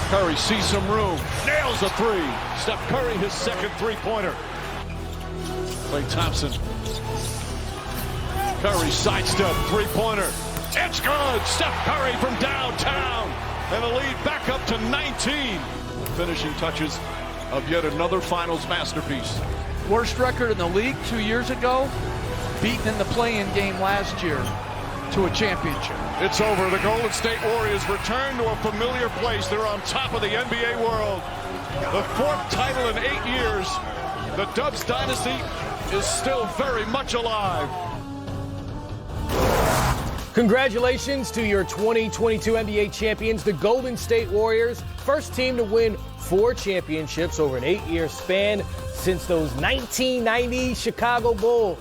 Curry sees some room, nails a three. Steph Curry, his second three-pointer. Klay Thompson. Curry sidestep, three-pointer. It's good. Steph Curry from downtown. And a lead back up to 19. Finishing touches of yet another finals masterpiece. Worst record in the league 2 years ago, beaten in the play-in game last year to a championship. It's over. The Golden State Warriors return to a familiar place. They're on top of the NBA world. The fourth title in 8 years. The Dubs dynasty is still very much alive. Congratulations to your 2022 NBA champions, the Golden State Warriors. First team to win 4 championships over an 8-year span since those 1990 Chicago Bulls.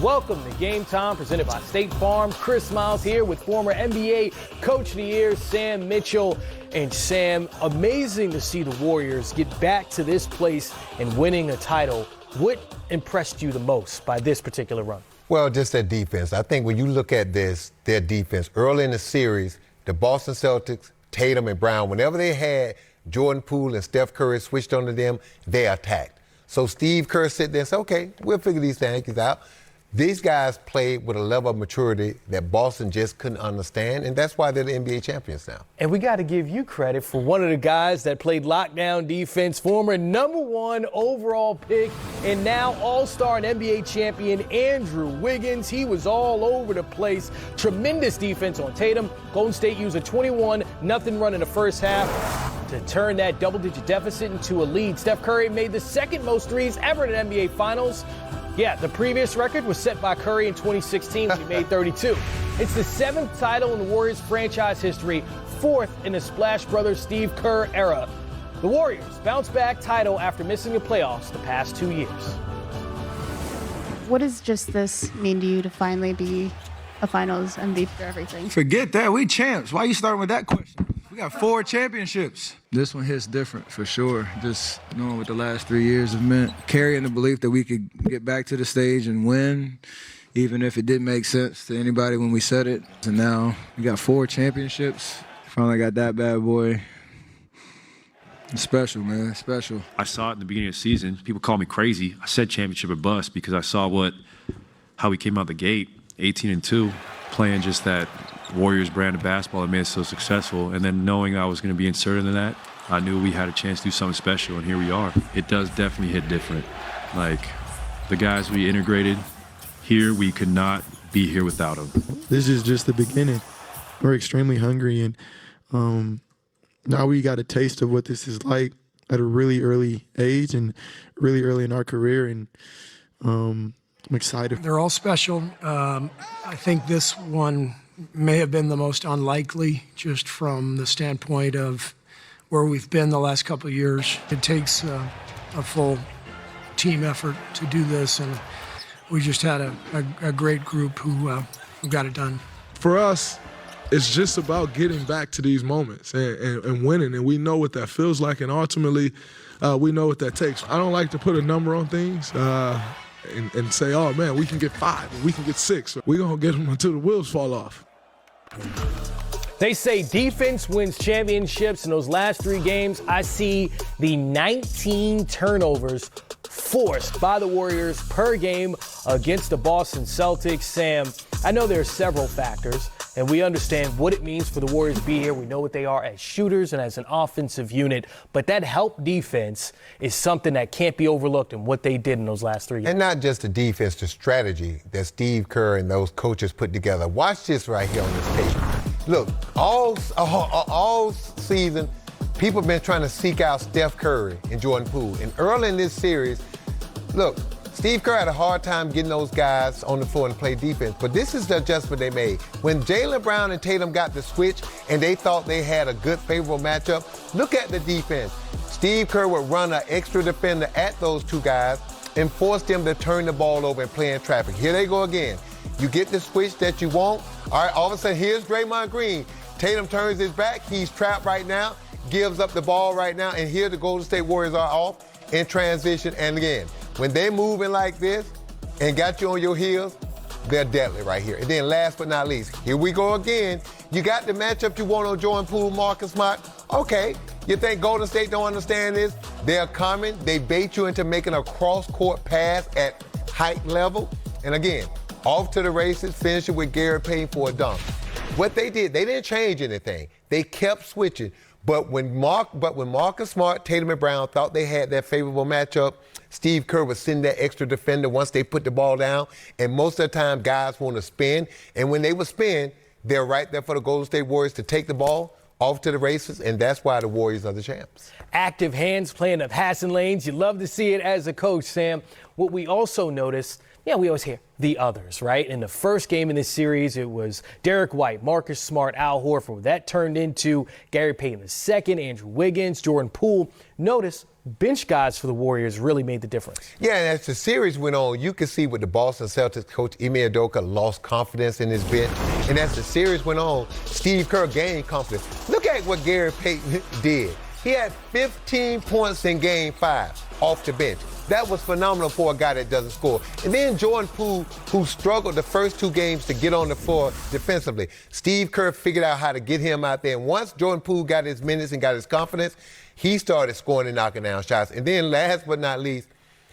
Welcome to Game Time, presented by State Farm. Chris Miles here with former NBA Coach of the Year, Sam Mitchell. And Sam, amazing to see the Warriors get back to this place and winning a title. What impressed you the most by this particular run? Well, just their defense. I think when you look at their defense, early in the series, the Boston Celtics, Tatum and Brown, whenever they had Jordan Poole and Steph Curry switched onto them, they attacked. So Steve Kerr sit there and said, okay, we'll figure these things out. These guys played with a level of maturity that Boston just couldn't understand, and that's why they're the NBA champions now. And we got to give you credit for one of the guys that played lockdown defense, former #1 overall pick, and now all-star and NBA champion Andrew Wiggins. He was all over the place. Tremendous defense on Tatum. Golden State used a 21-0 run in the first half to turn that double-digit deficit into a lead. Steph Curry made the second most threes ever in the NBA Finals. Yeah, the previous record was set by Curry in 2016 when he made 32. It's the 7th title in the Warriors franchise history, 4th in the Splash Brothers Steve Kerr era. The Warriors bounce back title after missing the playoffs the past 2 years. What does just this mean to you to finally be a finals MVP for everything? Forget that. We champs. Why are you starting with that question? We got 4 championships. This one hits different for sure. Just knowing what the last 3 years have meant. Carrying the belief that we could get back to the stage and win, even if it didn't make sense to anybody when we said it. And now we got 4 championships. Finally got that bad boy. It's special, man. It's special. I saw it in the beginning of the season. People call me crazy. I said championship or bust because I saw how we came out the gate, 18-2, playing just that Warriors brand of basketball that made us so successful. And then knowing I was going to be inserted in that, I knew we had a chance to do something special, and here we are. It does definitely hit different. Like, the guys we integrated here, we could not be here without them. This is just the beginning. We're extremely hungry, and now we got a taste of what this is like at a really early age and really early in our career, and I'm excited. They're all special. I think this one may have been the most unlikely, just from the standpoint of where we've been the last couple of years. It takes a full team effort to do this, and we just had a great group who got it done. For us, it's just about getting back to these moments and winning, and we know what that feels like, and ultimately we know what that takes. I don't like to put a number on things and say, oh man, we can get 5, we can get 6. We're going to get them until the wheels fall off. They say defense wins championships. In those last 3 games, I see the 19 turnovers forced by the Warriors per game against the Boston Celtics. Sam, I know there are several factors, and we understand what it means for the Warriors to be here. We know what they are as shooters and as an offensive unit, but that help defense is something that can't be overlooked in what they did in those last 3 games. And not just the defense, the strategy that Steve Kerr and those coaches put together. Watch this right here on this tape. Look, all season, people have been trying to seek out Steph Curry and Jordan Poole. And early in this series, look, Steve Kerr had a hard time getting those guys on the floor and play defense, but this is the adjustment they made. When Jaylen Brown and Tatum got the switch and they thought they had a good, favorable matchup, look at the defense. Steve Kerr would run an extra defender at those 2 guys and force them to turn the ball over and play in traffic. Here they go again. You get the switch that you want. All right, all of a sudden, here's Draymond Green. Tatum turns his back. He's trapped right now, gives up the ball right now, and here the Golden State Warriors are off in transition. And again, when they're moving like this and got you on your heels, they're deadly right here. And then last but not least, here we go again. You got the matchup you want on Jordan Poole, Marcus Smart. Okay, you think Golden State don't understand this? They're coming. They bait you into making a cross-court pass at height level. And again, off to the races, finish it with Gary Payton for a dunk. What they did, they didn't change anything. They kept switching. But when Marcus Smart, Tatum and Brown thought they had that favorable matchup, Steve Kerr was sending that extra defender once they put the ball down. And most of the time, guys want to spin. And when they would spin, they're right there for the Golden State Warriors to take the ball off to the races, and that's why the Warriors are the champs. Active hands playing the passing lanes. You love to see it as a coach, Sam. What we also noticed, we always hear the others, right? In the first game in this series, it was Derek White, Marcus Smart, Al Horford. That turned into Gary Payton II, Andrew Wiggins, Jordan Poole. Notice bench guys for the Warriors really made the difference. Yeah, and as the series went on, you could see with the Boston Celtics coach Ime Udoka lost confidence in his bench. And as the series went on, Steve Kerr gained confidence. Look at what Gary Payton did. He had 15 points in Game 5 off the bench. That was phenomenal for a guy that doesn't score. And then Jordan Poole, who struggled the first 2 games to get on the floor defensively. Steve Kerr figured out how to get him out there. And once Jordan Poole got his minutes and got his confidence, he started scoring and knocking down shots. And then last but not least,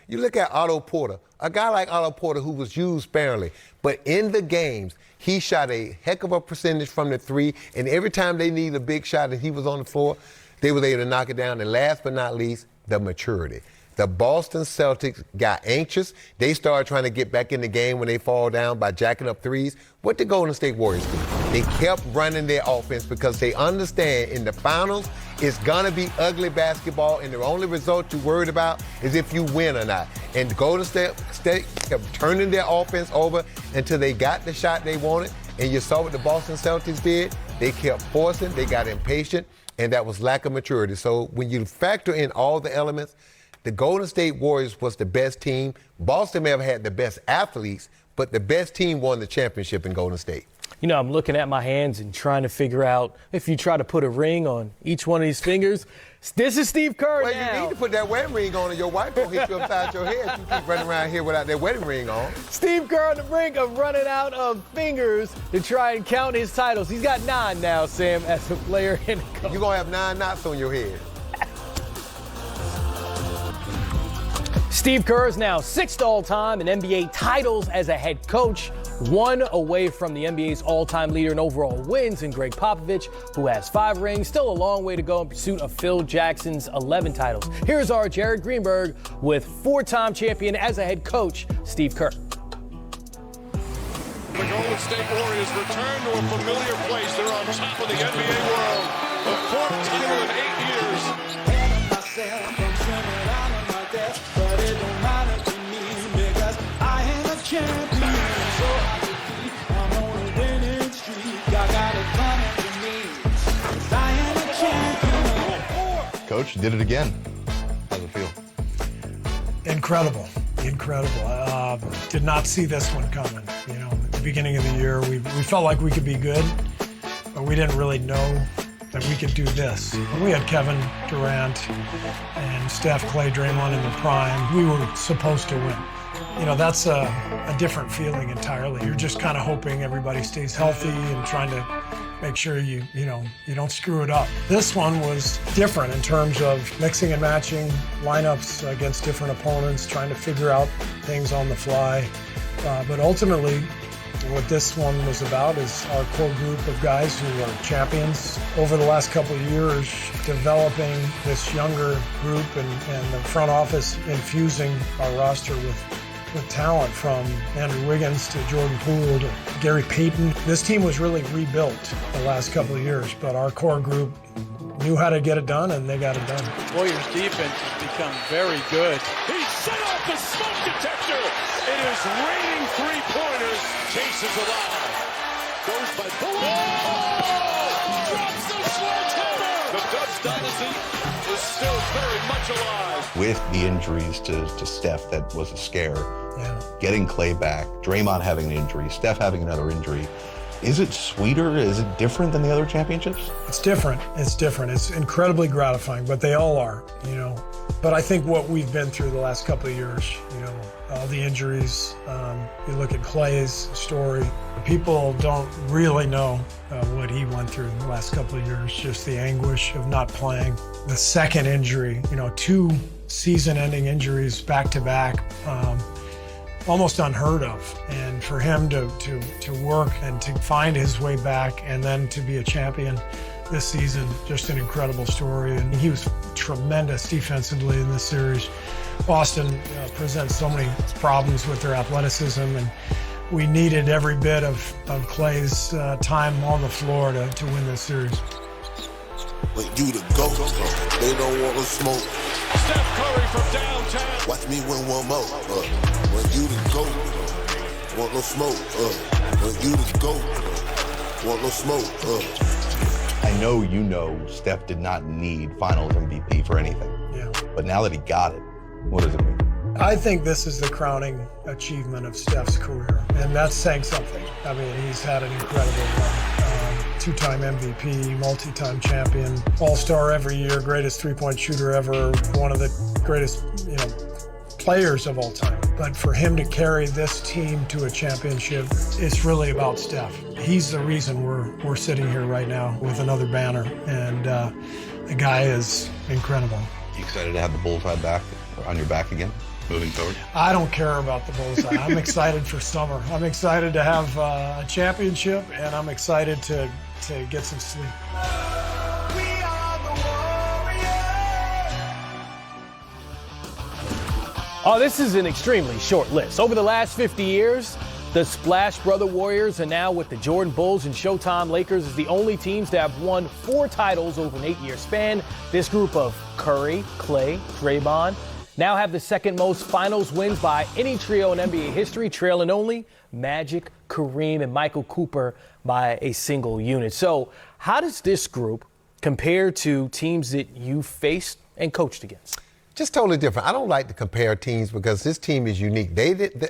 you look at Otto Porter, a guy like Otto Porter who was used sparingly. But in the games, he shot a heck of a percentage from the 3. And every time they needed a big shot and he was on the floor, they were able to knock it down. And last but not least, the maturity. The Boston Celtics got anxious. They started trying to get back in the game when they fall down by jacking up threes. What did Golden State Warriors do? They kept running their offense because they understand in the finals, it's gonna be ugly basketball, and the only result you're worried about is if you win or not. And Golden State kept turning their offense over until they got the shot they wanted. And you saw what the Boston Celtics did. They kept forcing, they got impatient, and that was lack of maturity. So when you factor in all the elements, the Golden State Warriors was the best team. Boston may have had the best athletes, but the best team won the championship in Golden State. You know, I'm looking at my hands and trying to figure out if you try to put a ring on each one of these fingers. This is Steve Kerr well, now. You need to put that wedding ring on, and your wife will hit you upside your head if you keep running around here without that wedding ring on. Steve Kerr on the brink of running out of fingers to try and count his titles. He's got 9 now, Sam, as a player and a coach. You're going to have 9 knots on your head. Steve Kerr is now 6th all-time in NBA titles as a head coach, 1 away from the NBA's all-time leader in overall wins in Greg Popovich, who has 5 rings. Still a long way to go in pursuit of Phil Jackson's 11 titles. Here's our Jared Greenberg with 4-time champion as a head coach, Steve Kerr. The Golden State Warriors return to a familiar place. They're on top of the NBA world. The 4th title in 8 years. Coach, you did it again. How's it feel? Incredible. Did not see this one coming. You know, at the beginning of the year, we felt like we could be good, but we didn't really know that we could do this. We had Kevin Durant and Steph, Clay, Draymond in their prime. We were supposed to win. You know, that's a different feeling entirely. You're just kind of hoping everybody stays healthy and trying to make sure you don't screw it up. This one was different in terms of mixing and matching lineups against different opponents, trying to figure out things on the fly. But ultimately, what this one was about is our core group of guys who are champions. Over the last couple of years, developing this younger group and the front office infusing our roster with talent, from Andrew Wiggins to Jordan Poole to Gary Payton. This team was really rebuilt the last couple of years, but our core group knew how to get it done, and they got it done. Warriors defense has become very good. He set off the smoke detector. It is raining 3-pointers. Chases alive. Goes by drops the sledgehammer. The Dubs dynasty is still very much alive. With the injuries to Steph, that was a scare. Yeah. Getting Clay back, Draymond having an injury, Steph having another injury. Is it sweeter? Is it different than the other championships? It's different. It's different. It's incredibly gratifying, but they all are, you know. But I think what we've been through the last couple of years, you know, all the injuries, you look at Clay's story, people don't really know what he went through the last couple of years, just the anguish of not playing. The second injury, you know, 2 season-ending injuries back-to-back, almost unheard of. And for him to work and to find his way back and then to be a champion this season, just an incredible story. And he was tremendous defensively in this series. Boston presents so many problems with their athleticism, and we needed every bit of Clay's time on the floor to win this series. When you the GOAT, they don't want to smoke. Steph Curry from downtown. Watch me win one more. When you the GOAT, want no smoke. When you the GOAT, want no smoke. I know you know Steph did not need Finals MVP for anything. Yeah. But now that he got it, what does it mean? I think this is the crowning achievement of Steph's career, and that's saying something. I mean, he's had an incredible run. 2-time MVP, multi-time champion, all-star every year, greatest three-point shooter ever, one of the greatest, you know, players of all time. But for him to carry this team to a championship, it's really about Steph. He's the reason we're sitting here right now with another banner, and the guy is incredible. You excited to have the bullseye back on your back again, moving forward? I don't care about the bullseye. I'm excited for summer. I'm excited to have a championship, and I'm excited to get some sleep. Oh, this is an extremely short list. Over the last 50 years, the Splash Brother Warriors are now with the Jordan Bulls and Showtime Lakers as the only teams to have won 4 titles over an 8-year span. This group of Curry, Clay, Draymond now have the second most finals wins by any trio in NBA history, trailing only Magic, Kareem, and Michael Cooper by a single unit. So how does this group compare to teams that you faced and coached against? Just totally different. I don't like to compare teams because this team is unique.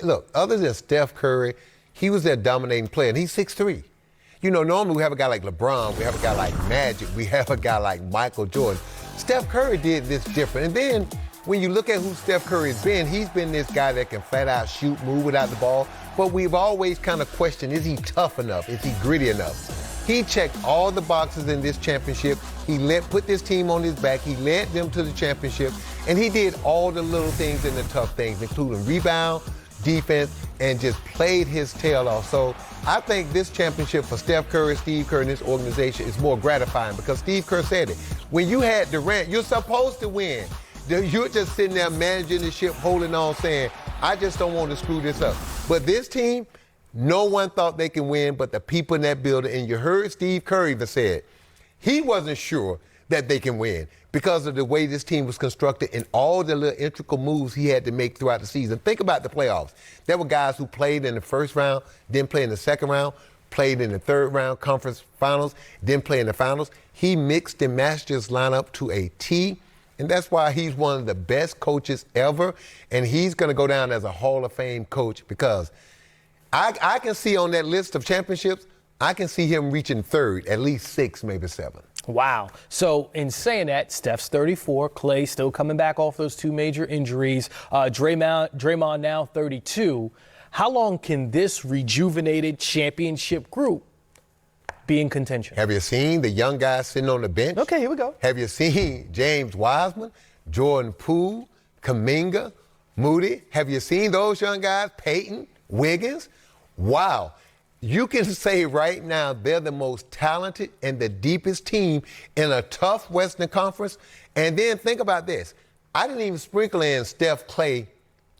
Look, other than Steph Curry, he was their dominating player, and he's 6'3". You know, normally we have a guy like LeBron, we have a guy like Magic, we have a guy like Michael Jordan. Steph Curry did this different. And then when you look at who Steph Curry has been, he's been this guy that can flat out shoot, move without the ball. But we've always kind of questioned, is he tough enough? Is he gritty enough? He checked all the boxes in this championship. He put this team on his back. He led them to the championship. And he did all the little things and the tough things, including rebound, defense, and just played his tail off. So I think this championship for Steph Curry, Steve Kerr, and this organization is more gratifying because Steve Kerr said it. When you had Durant, you're supposed to win. You're just sitting there managing the ship, holding on, saying, I just don't want to screw this up. But this team, no one thought they can win but the people in that building. And you heard Steve Kerr even said he wasn't sure that they can win because of the way this team was constructed and all the little intricate moves he had to make throughout the season. Think about the playoffs. There were guys who played in the first round, didn't play in the second round, played in the third round conference finals, didn't play in the finals. He mixed and matched his lineup to a T. And that's why he's one of the best coaches ever. And he's going to go down as a Hall of Fame coach because I can see on that list of championships, I can see him reaching third, at least 6, maybe 7. Wow. So in saying that, Steph's 34, Clay still coming back off those 2 major injuries, Draymond now 32. How long can this rejuvenated championship group be in contention? Have you seen the young guys sitting on the bench? Okay, here we go. Have you seen James Wiseman, Jordan Poole, Kuminga, Moody? Have you seen those young guys? Peyton, Wiggins? Wow. You can say right now they're the most talented and the deepest team in a tough Western Conference. And then think about this. I didn't even sprinkle in Steph, Clay,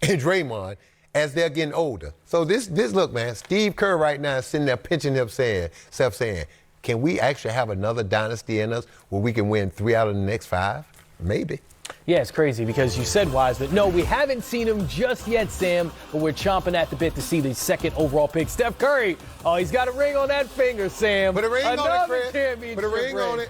and Draymond as they're getting older. So this look, man, Steve Kerr right now is sitting there pinching himself saying, can we actually have another dynasty in us where we can win 3 out of the next 5? Maybe. Yeah, it's crazy because you said Wiseman. No, we haven't seen him just yet, Sam, but we're chomping at the bit to see the second overall pick. Steph Curry. Oh, he's got a ring on that finger, Sam. Put a ring on it, Chris. Championship Put a ring on it.